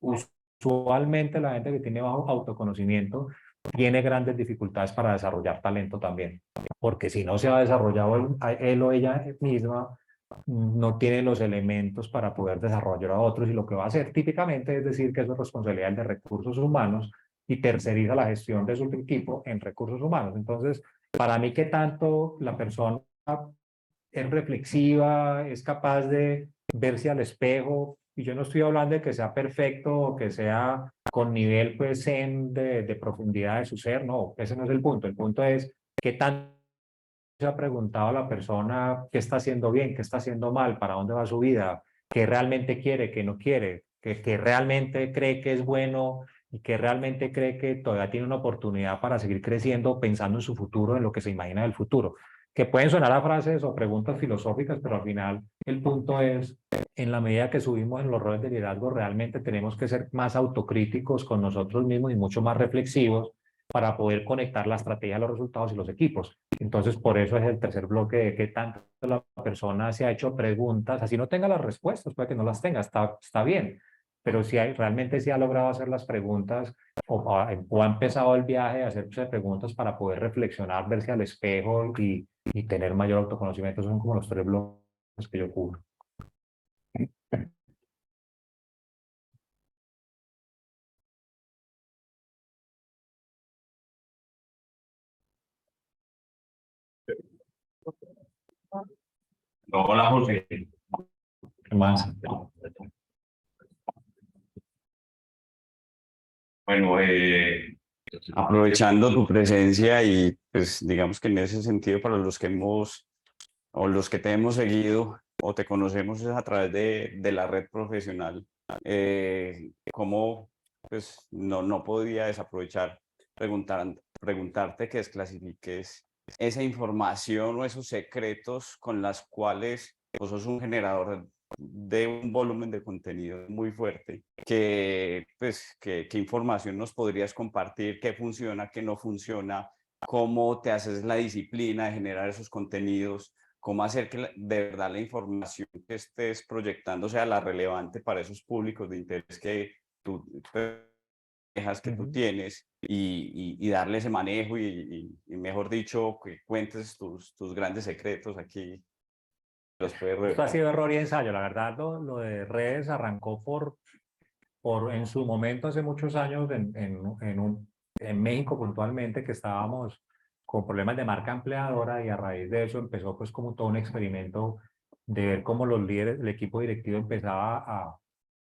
usualmente la gente que tiene bajo autoconocimiento tiene grandes dificultades para desarrollar talento también, porque si no se ha desarrollado él o ella misma, no tiene los elementos para poder desarrollar a otros y lo que va a hacer típicamente es decir que eso es responsabilidad de recursos humanos y terceriza la gestión de su equipo en recursos humanos. Entonces, para mí, ¿qué tanto la persona es reflexiva, es capaz de verse al espejo, y yo no estoy hablando de que sea perfecto o que sea con nivel pues zen de profundidad de su ser, no, ese no es el punto es qué tanto se ha preguntado a la persona qué está haciendo bien, qué está haciendo mal, para dónde va su vida, qué realmente quiere, qué no quiere, qué realmente cree que es bueno y que realmente cree que todavía tiene una oportunidad para seguir creciendo pensando en su futuro, en lo que se imagina del futuro. Que pueden sonar a frases o preguntas filosóficas, pero al final el punto es, en la medida que subimos en los roles de liderazgo, realmente tenemos que ser más autocríticos con nosotros mismos y mucho más reflexivos para poder conectar la estrategia, los resultados y los equipos. Entonces, por eso es el tercer bloque de qué tanto la persona se ha hecho preguntas, así no tenga las respuestas, puede que no las tenga, está bien, pero si realmente sí ha logrado hacer las preguntas o ha empezado el viaje a hacerse preguntas para poder reflexionar, verse al espejo y tener mayor autoconocimiento, son como los tres bloques que yo cubro. Hola, José. ¿Qué más? Bueno, aprovechando tu presencia y pues digamos que en ese sentido para los que hemos o los que te hemos seguido o te conocemos es a través de la red profesional, ¿cómo pues no podía desaprovechar preguntarte que desclasifiques esa información o esos secretos con las cuales vos sos un generador de un volumen de contenido muy fuerte, pues, qué información nos podrías compartir, qué funciona, qué no funciona, cómo te haces la disciplina de generar esos contenidos, cómo hacer que de verdad la información que estés proyectando sea la relevante para esos públicos de interés que tú que tú tienes y darle ese manejo y mejor dicho, que cuentes tus grandes secretos aquí. Los puedes Esto ha revelar. sido error y ensayo. La verdad, lo de redes arrancó en su momento, hace muchos años, en México puntualmente, que estábamos con problemas de marca empleadora y a raíz de eso empezó pues como todo un experimento de ver cómo los líderes, el equipo directivo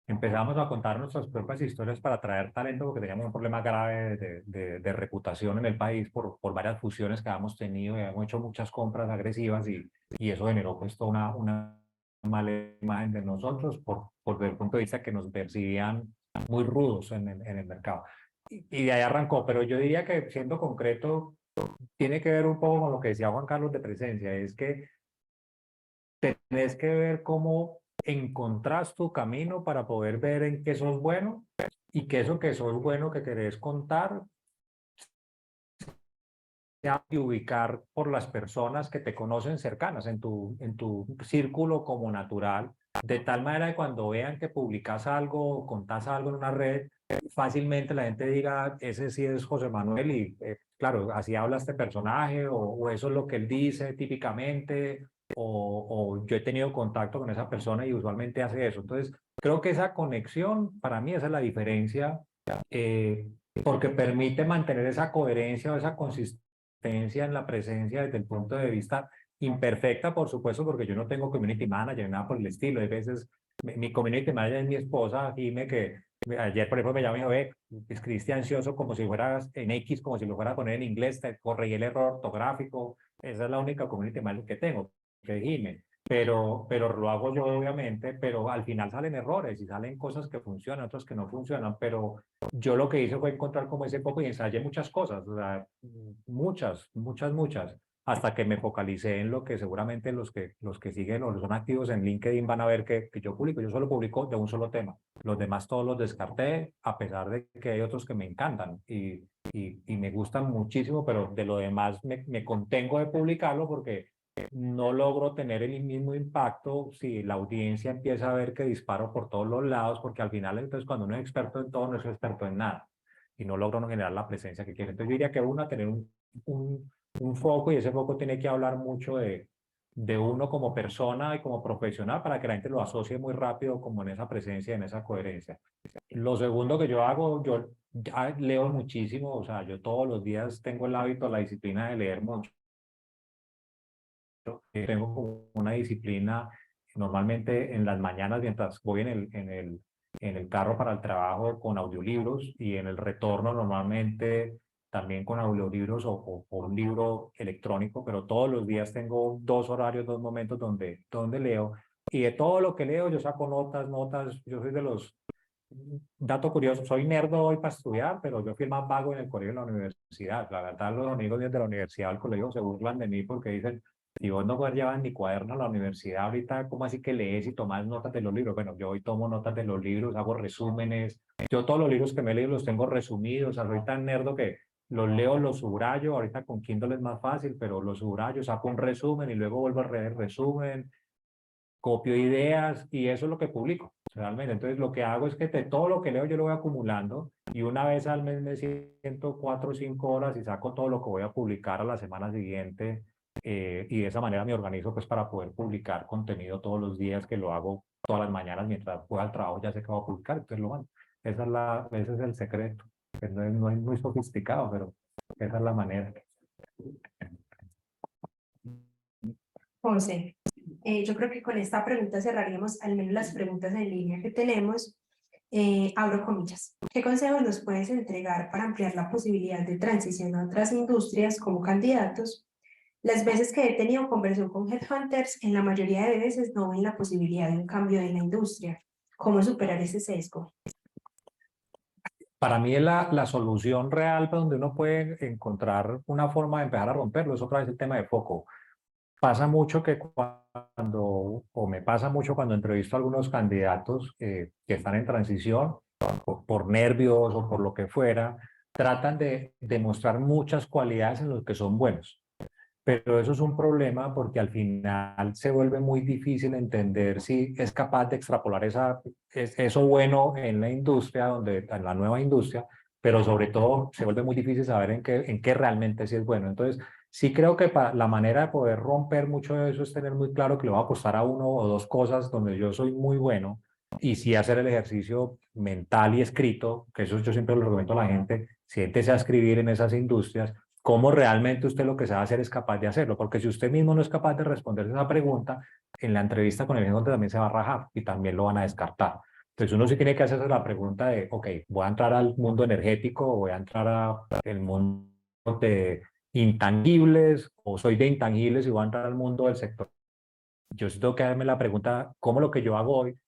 empezamos a contar nuestras propias historias para atraer talento porque teníamos un problema grave de reputación en el país por varias fusiones que habíamos tenido y habíamos hecho muchas compras agresivas y eso generó pues toda una mala imagen de nosotros por el punto de vista que nos percibían muy rudos en el mercado. Y de ahí arrancó, pero yo diría que siendo concreto, tiene que ver un poco con lo que decía Juan Carlos de presencia, es que tenés que ver cómo encontrás tu camino para poder ver en qué sos bueno y que eso que sos bueno que querés contar y ubicar por las personas que te conocen cercanas en tu círculo como natural, de tal manera que cuando vean que publicas algo o contás algo en una red, fácilmente la gente diga, ese sí es José Manuel y claro, así habla este personaje o eso es lo que él dice típicamente o yo he tenido contacto con esa persona y usualmente hace eso. Entonces, creo que esa conexión, para mí esa es la diferencia, porque permite mantener esa coherencia o esa consistencia en la presencia desde el punto de vista imperfecta, por supuesto, porque yo no tengo community manager, nada por el estilo. Hay veces, mi community manager es mi esposa, Jime, que ayer, por ejemplo, me llamó y me dijo, escribiste ansioso como si fueras en X, como si lo fuera a poner en inglés, te corregí el error ortográfico. Esa es la única community manager que tengo, que es Jime. Pero lo hago yo, obviamente, pero al final salen errores y salen cosas que funcionan, otras que no funcionan, pero yo lo que hice fue encontrar como ese poco y ensayé muchas cosas, o sea, muchas, hasta que me focalicé en lo que seguramente los que siguen o son activos en LinkedIn van a ver que yo publico. Yo solo publico de un solo tema. Los demás todos los descarté, a pesar de que hay otros que me encantan y me gustan muchísimo, pero de lo demás me contengo de publicarlo porque no logro tener el mismo impacto si la audiencia empieza a ver que disparo por todos los lados, porque al final, entonces, cuando uno es experto en todo, no es experto en nada y no logro no generar la presencia que quiere. Entonces, yo diría que uno tener un foco y ese foco tiene que hablar mucho de uno como persona y como profesional para que la gente lo asocie muy rápido como en esa presencia, en esa coherencia. Lo segundo que yo hago, yo ya leo muchísimo, o sea, yo todos los días tengo el hábito, la disciplina de leer mucho. Tengo como una disciplina normalmente en las mañanas mientras voy en el carro para el trabajo con audiolibros y en el retorno normalmente también con audiolibros o un libro electrónico, pero todos los días tengo 2 horarios, 2 momentos donde leo. Y de todo lo que leo yo saco notas. Yo soy de los, dato curioso, soy nerd hoy para estudiar, pero yo fui el más vago en el colegio y en la universidad. La verdad, los amigos míos de la universidad o del colegio se burlan de mí porque dicen, si vos no llevas ni cuaderno a la universidad ahorita, ¿cómo así que lees y tomas notas de los libros? Bueno, yo hoy tomo notas de los libros, hago resúmenes. Yo todos los libros que me he leído los tengo resumidos. O sea, soy tan nerdo que los leo, los subrayo. Ahorita con Kindle es más fácil, pero los subrayo, saco un resumen y luego vuelvo a leer el resumen, copio ideas y eso es lo que publico realmente. Entonces lo que hago es que de todo lo que leo yo lo voy acumulando y una vez al mes me siento 4 o 5 horas y saco todo lo que voy a publicar a la semana siguiente, y de esa manera me organizo pues para poder publicar contenido todos los días, que lo hago todas las mañanas mientras voy al trabajo, ya sé que voy a publicar, entonces lo mando. Ese es el secreto. Pues no es muy sofisticado, pero esa es la manera. José, yo creo que con esta pregunta cerraríamos al menos las preguntas en línea que tenemos. Abro comillas. ¿Qué consejos nos puedes entregar para ampliar la posibilidad de transición a otras industrias como candidatos? Las veces que he tenido conversación con headhunters, en la mayoría de veces no ven la posibilidad de un cambio en la industria. ¿Cómo superar ese sesgo? Para mí la solución real para donde uno puede encontrar una forma de empezar a romperlo es otra vez el tema de foco. Pasa mucho que o me pasa mucho cuando entrevisto a algunos candidatos que están en transición, por nervios o por lo que fuera, tratan de demostrar muchas cualidades en los que son buenos. Pero eso es un problema porque al final se vuelve muy difícil entender si es capaz de extrapolar eso bueno en la industria, en la nueva industria, pero sobre todo se vuelve muy difícil saber en qué realmente sí es bueno. Entonces, sí creo que la manera de poder romper mucho de eso es tener muy claro que le voy a apostar a 1 o 2 cosas donde yo soy muy bueno y sí hacer el ejercicio mental y escrito, que eso yo siempre lo recomiendo a la gente, siéntese a escribir en esas industrias cómo realmente usted lo que sabe hacer es capaz de hacerlo, porque si usted mismo no es capaz de responder esa pregunta, en la entrevista con el jefe también se va a rajar y también lo van a descartar. Entonces uno sí tiene que hacerse la pregunta de, ok, ¿voy a entrar al mundo energético o voy a entrar al mundo de intangibles o soy de intangibles y voy a entrar al mundo del sector? Yo sí tengo que darme la pregunta, ¿cómo lo que yo hago hoy,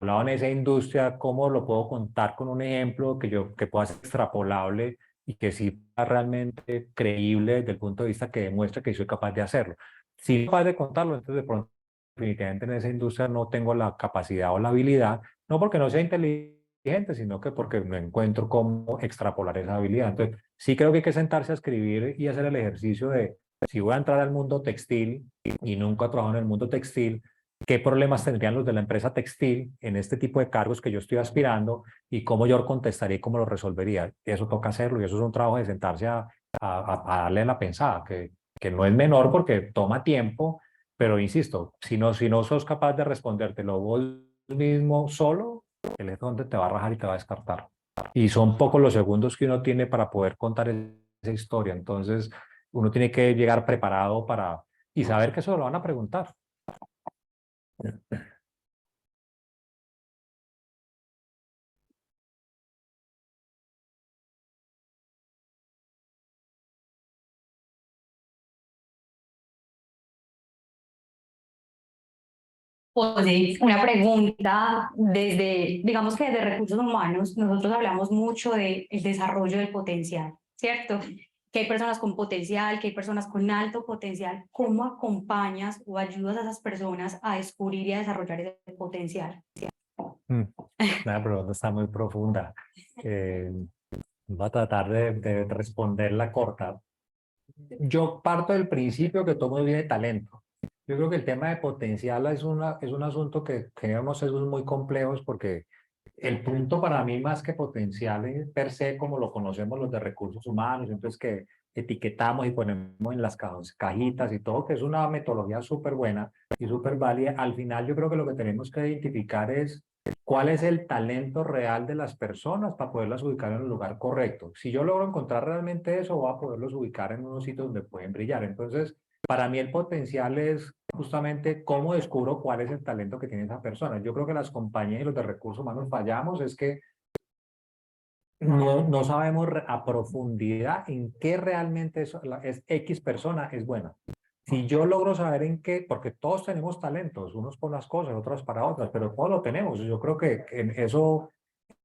hablado en esa industria, cómo lo puedo contar con un ejemplo que pueda ser extrapolable y que sí sea realmente creíble desde el punto de vista que demuestre que soy capaz de hacerlo? Si soy capaz de contarlo, entonces de pronto definitivamente en esa industria no tengo la capacidad o la habilidad, no porque no sea inteligente, sino que porque no encuentro cómo extrapolar esa habilidad. Entonces, sí creo que hay que sentarse a escribir y hacer el ejercicio de, si voy a entrar al mundo textil y nunca he trabajado en el mundo textil, ¿qué problemas tendrían los de la empresa textil en este tipo de cargos que yo estoy aspirando y cómo yo contestaría y cómo lo resolvería? Eso toca hacerlo y eso es un trabajo de sentarse a darle la pensada, que no es menor porque toma tiempo, pero insisto, si no sos capaz de respondértelo vos mismo solo, el es donde te va a rajar y te va a descartar. Y son pocos los segundos que uno tiene para poder contar esa historia. Entonces, uno tiene que llegar preparado y saber que eso lo van a preguntar. José, una pregunta desde, digamos que desde recursos humanos, nosotros hablamos mucho del desarrollo del potencial, ¿cierto? Que hay personas con potencial, que hay personas con alto potencial. ¿Cómo acompañas o ayudas a esas personas a descubrir y a desarrollar ese potencial? La pregunta está muy profunda. Voy a tratar de responderla corta. Yo parto del principio que todo mundo tiene talento. Yo creo que el tema de potencial es un asunto que tiene unos sesgos muy complejos porque el punto para mí más que potencial es per se como lo conocemos los de recursos humanos, entonces que etiquetamos y ponemos en las cajitas y todo, que es una metodología súper buena y súper válida. Al final yo creo que lo que tenemos que identificar es cuál es el talento real de las personas para poderlas ubicar en el lugar correcto. Si yo logro encontrar realmente eso, voy a poderlos ubicar en unos sitios donde pueden brillar. Entonces, para mí el potencial es justamente cómo descubro cuál es el talento que tiene esa persona. Yo creo que las compañías y los de recursos humanos fallamos, es que no sabemos a profundidad en qué realmente es X persona es buena. Si yo logro saber en qué, porque todos tenemos talentos, unos por unas cosas, otros para otras, pero todos lo tenemos. Yo creo que eso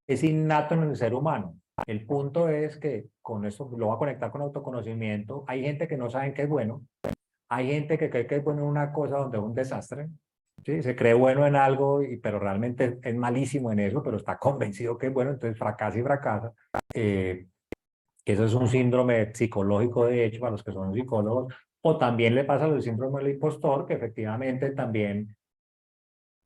es innato en el ser humano. El punto es que con esto lo voy a conectar con autoconocimiento. Hay gente que no sabe en qué es bueno. Hay gente que cree que es bueno en una cosa donde es un desastre. ¿Sí? Se cree bueno en algo, pero realmente es malísimo en eso, pero está convencido que es bueno, entonces fracasa y fracasa. Eso es un síndrome psicológico, de hecho, para los que son psicólogos, o también le pasa el síndrome del impostor, que efectivamente también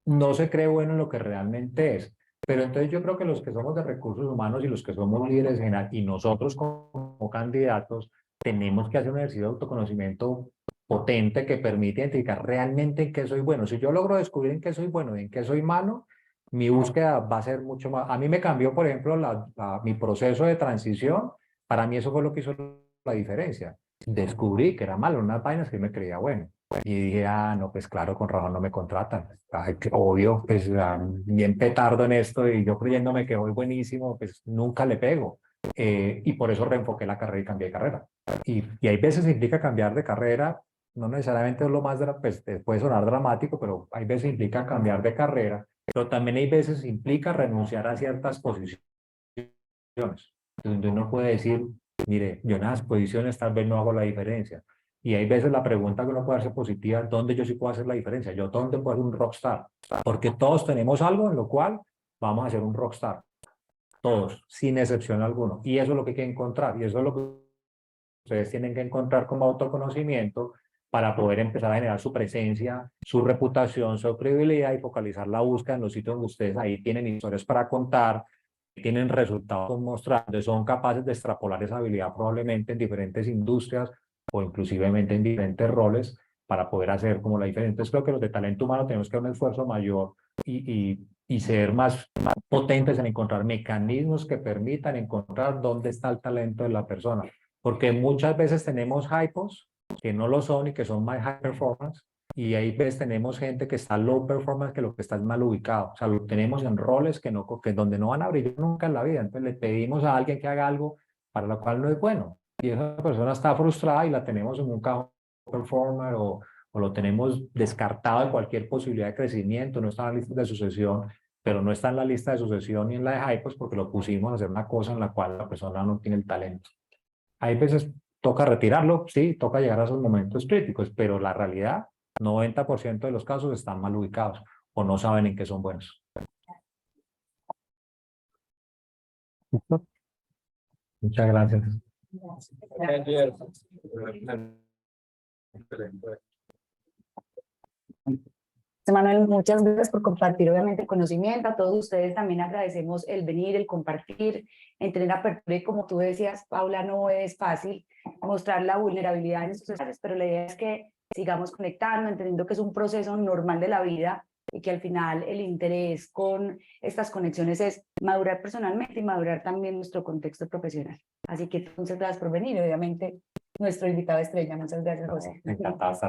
no se cree bueno en lo que realmente es. Pero entonces yo creo que los que somos de recursos humanos y los que somos líderes general, y nosotros como candidatos, tenemos que hacer un ejercicio de autoconocimiento potente que permite identificar realmente en qué soy bueno. Si yo logro descubrir en qué soy bueno y en qué soy malo, mi búsqueda va a ser mucho más. A mí me cambió, por ejemplo, mi proceso de transición. Para mí eso fue lo que hizo la diferencia. Descubrí que era malo en unas vainas que me creía bueno. Y dije, no, pues claro, con razón no me contratan. Ay, obvio, pues bien petardo en esto y yo creyéndome que voy buenísimo, pues nunca le pego. Y por eso reenfoqué la carrera y cambié de carrera. Y hay veces implica cambiar de carrera, no necesariamente es lo más, pues puede sonar dramático, pero hay veces implica cambiar de carrera, pero también hay veces implica renunciar a ciertas posiciones. Donde uno puede decir, mire, yo en esas posiciones tal vez no hago la diferencia. Y hay veces la pregunta que uno puede hacer positiva, ¿dónde yo sí puedo hacer la diferencia? ¿Yo dónde puedo ser un rockstar? Porque todos tenemos algo en lo cual vamos a ser un rockstar. Todos, sin excepción alguna. Y eso es lo que hay que encontrar. Y eso es lo que ustedes tienen que encontrar como autoconocimiento para poder empezar a generar su presencia, su reputación, su credibilidad y focalizar la búsqueda en los sitios donde ustedes ahí tienen historias para contar, tienen resultados mostrando, son capaces de extrapolar esa habilidad probablemente en diferentes industrias o inclusivemente en diferentes roles para poder hacer como la diferencia. Entonces creo que los de talento humano tenemos que hacer un esfuerzo mayor y ser más potentes en encontrar mecanismos que permitan encontrar dónde está el talento de la persona. Porque muchas veces tenemos hypos que no lo son y que son más high performance, y ahí ves, tenemos gente que está low performance, que lo que está es mal ubicado. O sea, lo tenemos en roles que donde no van a brillar nunca en la vida. Entonces le pedimos a alguien que haga algo para lo cual no es bueno. Y esa persona está frustrada y la tenemos en un cajón performer o lo tenemos descartado de cualquier posibilidad de crecimiento, no está en la lista de sucesión, pero no está en la lista de sucesión ni en la de hype, pues porque lo pusimos a hacer una cosa en la cual la persona no tiene el talento. Hay veces toca retirarlo, sí, toca llegar a esos momentos críticos, pero la realidad, 90% de los casos están mal ubicados o no saben en qué son buenos. Muchas gracias. Manuel, muchas gracias por compartir obviamente el conocimiento. A todos ustedes también agradecemos el venir, el compartir, el tener apertura y como tú decías, Paula, no es fácil mostrar la vulnerabilidad en estos espacios, pero la idea es que sigamos conectando, entendiendo que es un proceso normal de la vida y que al final el interés con estas conexiones es madurar personalmente y madurar también nuestro contexto profesional. Así que muchas gracias por venir, obviamente nuestro invitado estrella. Muchas gracias, José. Encantado.